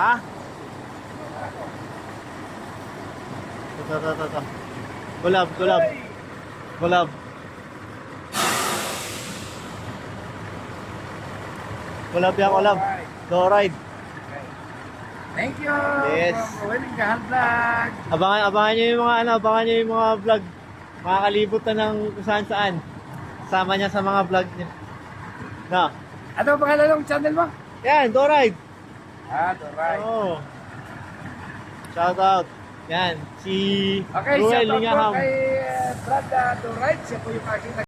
Ha? Ito. Kulab. Kulab. Low ride. Thank you. Yes. Willing Gahan Vlog. Abangan niyo yung mga vlog. Makakalibot na ng kung saan. Sama niya sa mga vlog niya. No. Ano ang pangalan ng channel mo? Yan, Low ride. Alright. Oh. Shout out. Yan, si Okay, Ruel shout out po Lingaham. kay Brad Alright. Siya po yung aking